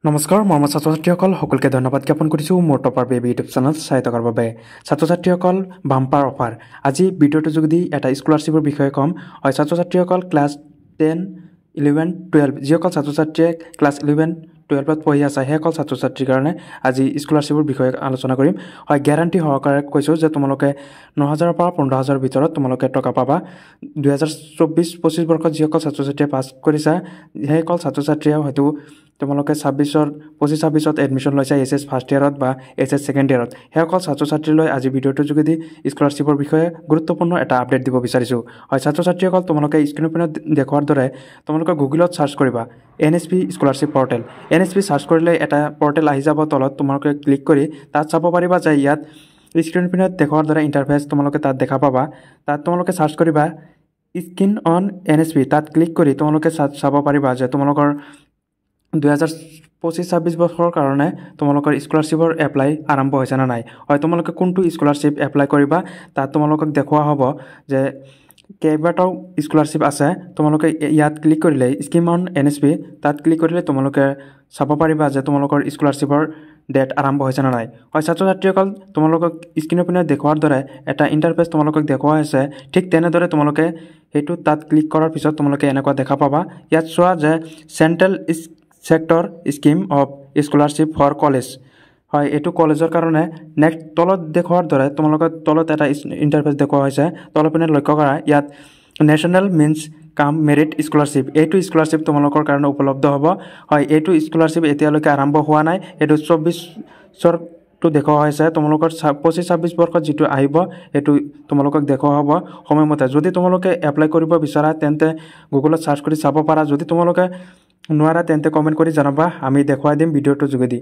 নমস্কাৰ মৰমৰ ছাত্ৰ ছাত্ৰীসকল সকলোকে ধন্যবাদ জ্ঞাপন কৰিছোঁ মোৰ টপাৰ বেবী ইউটিউব চেনেল চাই থকাৰ বাবে। ছাত্ৰ ছাত্ৰীসকল বাম্পাৰ অফাৰ আজি ভিডিঅ'টোৰ যোগেদি এটা স্কলাৰশ্বিপৰ বিষয়ে ক'ম। হয় ছাত্ৰ ছাত্ৰীসকল ক্লাছ 10, 11, 12 যিসকল ছাত্ৰ ছাত্ৰীয়ে ক্লাছ 11, 12ত পঢ়ি আছে সেইসকল ছাত্ৰ ছাত্ৰীৰ কাৰণে আজি স্কলাৰশ্বিপৰ বিষয়ে আলোচনা কৰিম। হয় গেৰাণ্টি সহকাৰে কৈছোঁ যে তোমালোকে 9,000 পৰা 15,000 ভিতৰত তোমালোকে টকা পাবা। 2024-25 বৰ্ষত যিসকল ছাত্ৰ ছাত্ৰীয়ে পাছ কৰিছা সেইসকল ছাত্ৰ ছাত্ৰীয়ে হয়তো তোমালোকে 25-26ত এডমিশ্যন লৈছা SS ফাৰ্ষ্ট ইয়াৰত বা SS ছেকেণ্ড ইয়াৰত সেইসকল ছাত্ৰ ছাত্ৰীলৈ আজি ভিডিঅ'টোৰ যোগেদি স্কলাৰশ্বিপৰ বিষয়ে গুৰুত্বপূৰ্ণ এটা আপডেট দিব বিচাৰিছোঁ। হয় ছাত্ৰ ছাত্ৰীসকল তোমালোকে স্ক্ৰীনৰ পিনত দেখুৱাৰ দৰে তোমালোকে গুগলত চাৰ্চ কৰিবা NSP scholarship portal. NSP search কৰিলে এটা পৰ্টেল আহি যাব তলত, তোমালোকে ক্লিক কৰি তাত চাব পাৰিবা যে ইয়াত স্ক্ৰীনৰ পিনত দেখুৱাৰ দৰে ইণ্টাৰফেচ তোমালোকে তাত দেখা পাবা। তাত তোমালোকে চাৰ্চ কৰিবা স্কিন অন NSP, তাত ক্লিক কৰি তোমালোকে চাব পাৰিবা যে তোমালোকৰ 2025-26 বৰ্ষৰ কাৰণে তোমালোকৰ স্কলাৰশ্বিপৰ এপ্লাই আৰম্ভ হৈছে নে নাই। হয় তোমালোকে কোনটো স্কলাৰশ্বিপ এপ্লাই কৰিবা তাত তোমালোকক দেখুওৱা হ'ব যে কেইবাটাও স্কলাৰশ্বিপ আছে। তোমালোকে ইয়াত ক্লিক কৰিলে স্কিম অন NSP তাত ক্লিক কৰিলে তোমালোকে চাব পাৰিবা যে তোমালোকৰ স্কলাৰশ্বিপৰ ডেট আৰম্ভ হৈছে নে নাই। হয় ছাত্ৰ ছাত্ৰীসকল তোমালোকক স্ক্ৰীনৰ পিনে দেখুৱাৰ দৰে এটা ইণ্টাৰফেচ তোমালোকক দেখুওৱা হৈছে, ঠিক তেনেদৰে তোমালোকে সেইটো তাত ক্লিক কৰাৰ পিছত তোমালোকে এনেকুৱা দেখা পাবা। ইয়াত চোৱা যে central sector scheme of scholarship for college. হয় এইটো কলেজৰ কাৰণে। নেক্সট তলত দেখুৱাৰ দৰে তোমালোকৰ তলত এটা ইণ্টাৰফেচ দেখুওৱা হৈছে, তলৰ পিনে লক্ষ্য কৰা ইয়াত নেশ্যনেল মিনছ কাম মেৰিট স্কলাৰশ্বিপ, এইটো স্কলাৰশ্বিপ তোমালোকৰ কাৰণে উপলব্ধ হ'ব। হয় এইটো স্কলাৰশ্বিপ এতিয়ালৈকে আৰম্ভ হোৱা নাই, এইটো 24টো দেখুওৱা হৈছে। তোমালোকৰ 25-26 বৰ্ষত যিটো আহিব সেইটো তোমালোকক দেখুওৱা হ'ব সময়মতে। যদি তোমালোকে এপ্লাই কৰিব বিচাৰা তেন্তে গুগলত চাৰ্চ কৰি চাব পাৰা, যদি তোমালোকে নোৱাৰা তেন্তে কমেণ্ট কৰি জনাবা, আমি দেখুৱাই দিম ভিডিঅ'টোৰ যোগেদি।